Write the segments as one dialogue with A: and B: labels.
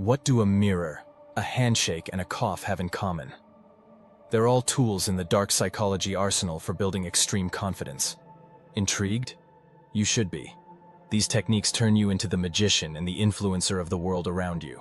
A: What do a mirror, a handshake, and a cough have in common? They're all tools in the dark psychology arsenal for building extreme confidence. Intrigued? You should be. These techniques turn you into the magician and the influencer of the world around you.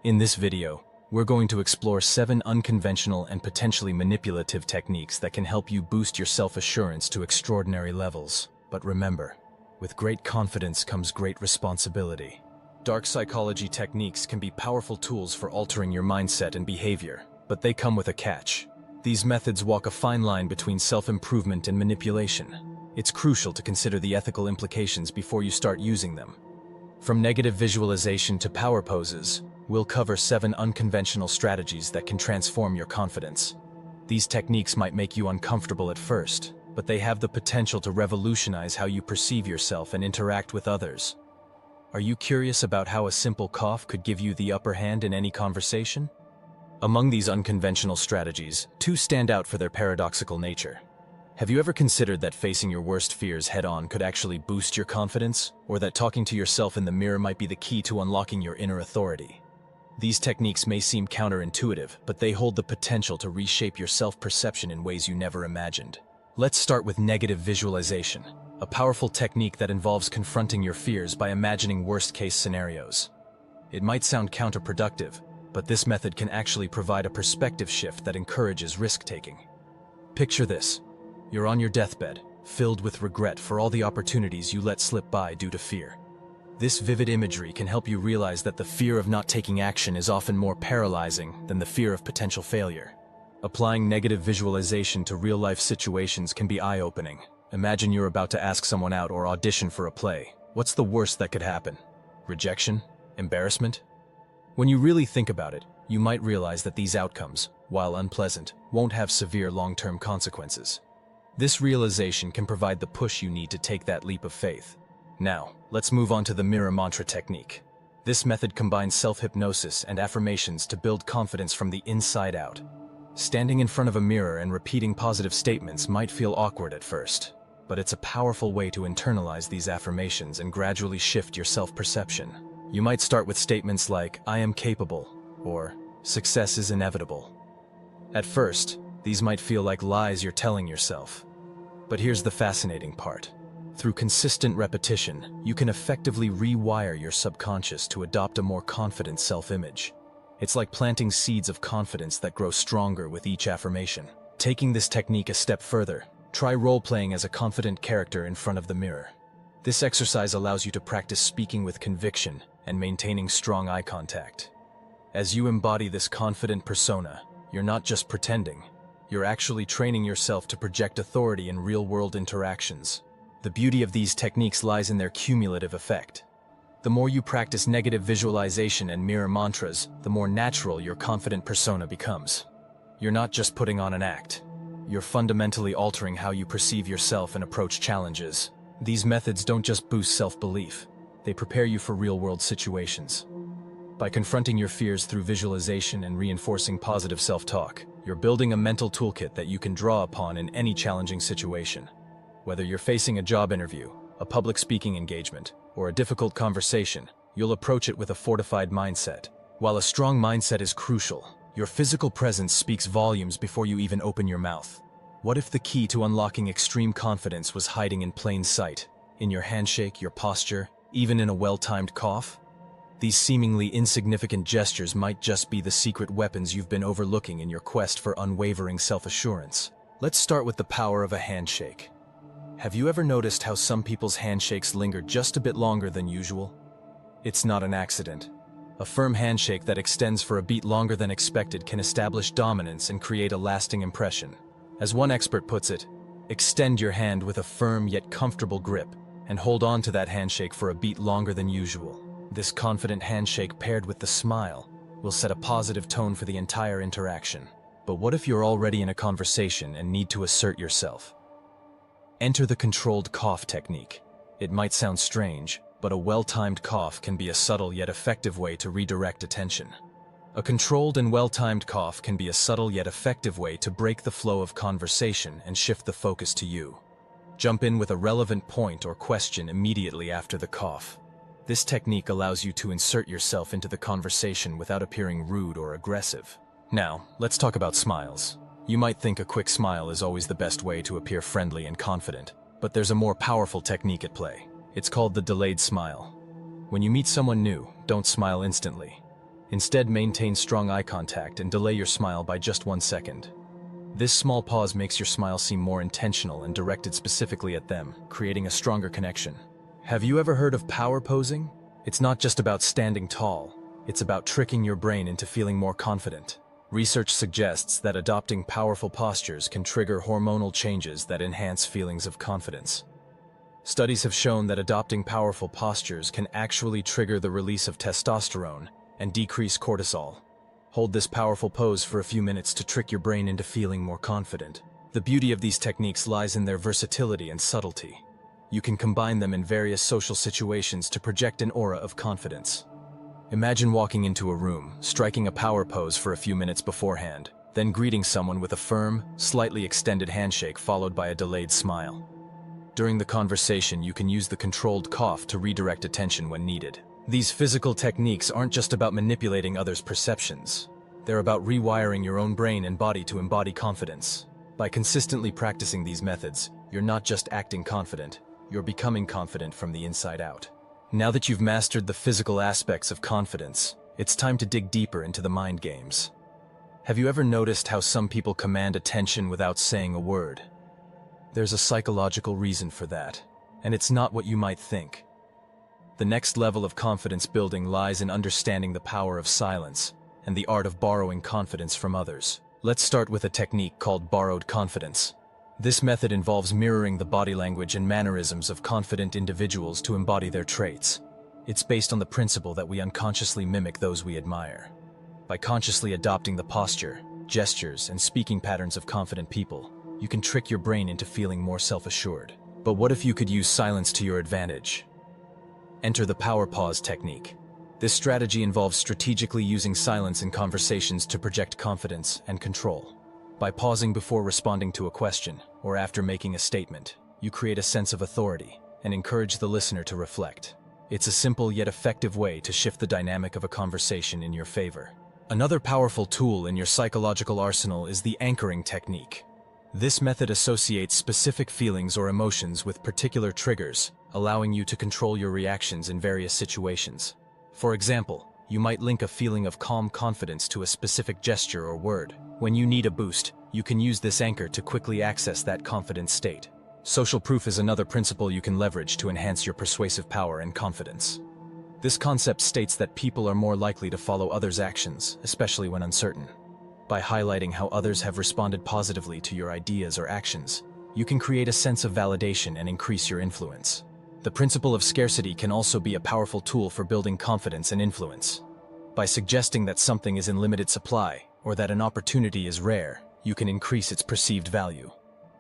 A: In this video, we're going to explore 7 unconventional and potentially manipulative techniques that can help you boost your self-assurance to extraordinary levels. But remember, with great confidence comes great responsibility. Dark psychology techniques can be powerful tools for altering your mindset and behavior, but they come with a catch. These methods walk a fine line between self-improvement and manipulation. It's crucial to consider the ethical implications before you start using them. From negative visualization to power poses, we'll cover 7 unconventional strategies that can transform your confidence. These techniques might make you uncomfortable at first, but they have the potential to revolutionize how you perceive yourself and interact with others. Are you curious about how a simple cough could give you the upper hand in any conversation? Among these unconventional strategies, 2 stand out for their paradoxical nature. Have you ever considered that facing your worst fears head-on could actually boost your confidence, or that talking to yourself in the mirror might be the key to unlocking your inner authority? These techniques may seem counterintuitive, but they hold the potential to reshape your self-perception in ways you never imagined. Let's start with negative visualization, a powerful technique that involves confronting your fears by imagining worst-case scenarios. It might sound counterproductive, but this method can actually provide a perspective shift that encourages risk-taking. Picture this. You're on your deathbed, filled with regret for all the opportunities you let slip by due to fear. This vivid imagery can help you realize that the fear of not taking action is often more paralyzing than the fear of potential failure. Applying negative visualization to real-life situations can be eye-opening. Imagine you're about to ask someone out or audition for a play. What's the worst that could happen? Rejection? Embarrassment? When you really think about it, you might realize that these outcomes, while unpleasant, won't have severe long-term consequences. This realization can provide the push you need to take that leap of faith. Now, let's move on to the mirror mantra technique. This method combines self-hypnosis and affirmations to build confidence from the inside out. Standing in front of a mirror and repeating positive statements might feel awkward at first, but it's a powerful way to internalize these affirmations and gradually shift your self-perception. You might start with statements like, "I am capable," or "Success is inevitable." At first, these might feel like lies you're telling yourself. But here's the fascinating part. Through consistent repetition, you can effectively rewire your subconscious to adopt a more confident self-image. It's like planting seeds of confidence that grow stronger with each affirmation. Taking this technique a step further, try role-playing as a confident character in front of the mirror. This exercise allows you to practice speaking with conviction and maintaining strong eye contact. As you embody this confident persona, you're not just pretending. You're actually training yourself to project authority in real-world interactions. The beauty of these techniques lies in their cumulative effect. The more you practice negative visualization and mirror mantras, the more natural your confident persona becomes. You're not just putting on an act. You're fundamentally altering how you perceive yourself and approach challenges. These methods don't just boost self-belief. They prepare you for real-world situations. By confronting your fears through visualization and reinforcing positive self-talk, you're building a mental toolkit that you can draw upon in any challenging situation. Whether you're facing a job interview, a public speaking engagement, or a difficult conversation, you'll approach it with a fortified mindset. While a strong mindset is crucial, your physical presence speaks volumes before you even open your mouth. What if the key to unlocking extreme confidence was hiding in plain sight, in your handshake, your posture, even in a well-timed cough? These seemingly insignificant gestures might just be the secret weapons you've been overlooking in your quest for unwavering self-assurance. Let's start with the power of a handshake. Have you ever noticed how some people's handshakes linger just a bit longer than usual? It's not an accident. A firm handshake that extends for a beat longer than expected can establish dominance and create a lasting impression. As one expert puts it, extend your hand with a firm yet comfortable grip and hold on to that handshake for a beat longer than usual. This confident handshake paired with the smile will set a positive tone for the entire interaction. But what if you're already in a conversation and need to assert yourself? Enter the controlled cough technique. It might sound strange, but a well-timed cough can be a subtle yet effective way to redirect attention. A controlled and well-timed cough can be a subtle yet effective way to break the flow of conversation and shift the focus to you. Jump in with a relevant point or question immediately after the cough. This technique allows you to insert yourself into the conversation without appearing rude or aggressive. Now, let's talk about smiles. You might think a quick smile is always the best way to appear friendly and confident, but there's a more powerful technique at play. It's called the delayed smile. When you meet someone new, don't smile instantly. Instead, maintain strong eye contact and delay your smile by just 1 second. This small pause makes your smile seem more intentional and directed specifically at them, creating a stronger connection. Have you ever heard of power posing? It's not just about standing tall, it's about tricking your brain into feeling more confident. Research suggests that adopting powerful postures can trigger hormonal changes that enhance feelings of confidence. Studies have shown that adopting powerful postures can actually trigger the release of testosterone and decrease cortisol. Hold this powerful pose for a few minutes to trick your brain into feeling more confident. The beauty of these techniques lies in their versatility and subtlety. You can combine them in various social situations to project an aura of confidence. Imagine walking into a room, striking a power pose for a few minutes beforehand, then greeting someone with a firm, slightly extended handshake followed by a delayed smile. During the conversation, you can use the controlled cough to redirect attention when needed. These physical techniques aren't just about manipulating others' perceptions. They're about rewiring your own brain and body to embody confidence. By consistently practicing these methods, you're not just acting confident, you're becoming confident from the inside out. Now that you've mastered the physical aspects of confidence, it's time to dig deeper into the mind games. Have you ever noticed how some people command attention without saying a word? There's a psychological reason for that, and it's not what you might think. The next level of confidence building lies in understanding the power of silence and the art of borrowing confidence from others. Let's start with a technique called borrowed confidence. This method involves mirroring the body language and mannerisms of confident individuals to embody their traits. It's based on the principle that we unconsciously mimic those we admire. By consciously adopting the posture, gestures, and speaking patterns of confident people, you can trick your brain into feeling more self-assured. But what if you could use silence to your advantage? Enter the power pause technique. This strategy involves strategically using silence in conversations to project confidence and control. By pausing before responding to a question or after making a statement, you create a sense of authority and encourage the listener to reflect. It's a simple yet effective way to shift the dynamic of a conversation in your favor. Another powerful tool in your psychological arsenal is the anchoring technique. This method associates specific feelings or emotions with particular triggers, allowing you to control your reactions in various situations. For example, you might link a feeling of calm confidence to a specific gesture or word. When you need a boost, you can use this anchor to quickly access that confident state. Social proof is another principle you can leverage to enhance your persuasive power and confidence. This concept states that people are more likely to follow others' actions, especially when uncertain. By highlighting how others have responded positively to your ideas or actions, you can create a sense of validation and increase your influence. The principle of scarcity can also be a powerful tool for building confidence and influence. By suggesting that something is in limited supply, or that an opportunity is rare, you can increase its perceived value.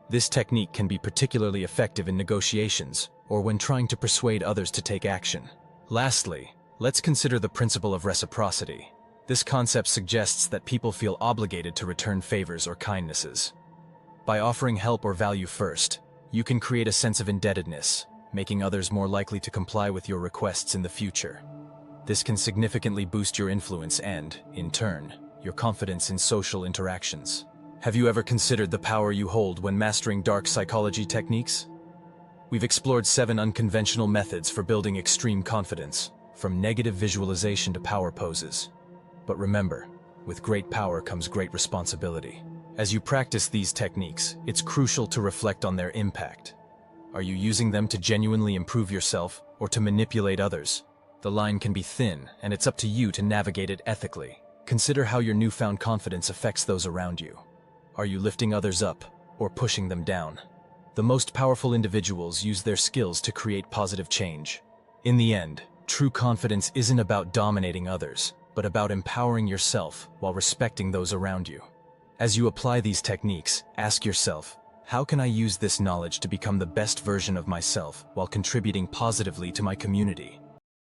A: This technique can be particularly effective in negotiations or when trying to persuade others to take action. Lastly, let's consider the principle of reciprocity. This concept suggests that people feel obligated to return favors or kindnesses. By offering help or value first, you can create a sense of indebtedness, making others more likely to comply with your requests in the future. This can significantly boost your influence and, in turn, your confidence in social interactions. Have you ever considered the power you hold when mastering dark psychology techniques? We've explored 7 unconventional methods for building extreme confidence, from negative visualization to power poses. But remember, with great power comes great responsibility. As you practice these techniques, it's crucial to reflect on their impact. Are you using them to genuinely improve yourself or to manipulate others? The line can be thin, and it's up to you to navigate it ethically. Consider how your newfound confidence affects those around you. Are you lifting others up or pushing them down? The most powerful individuals use their skills to create positive change. In the end, true confidence isn't about dominating others, but about empowering yourself while respecting those around you. As you apply these techniques, ask yourself, how can I use this knowledge to become the best version of myself while contributing positively to my community?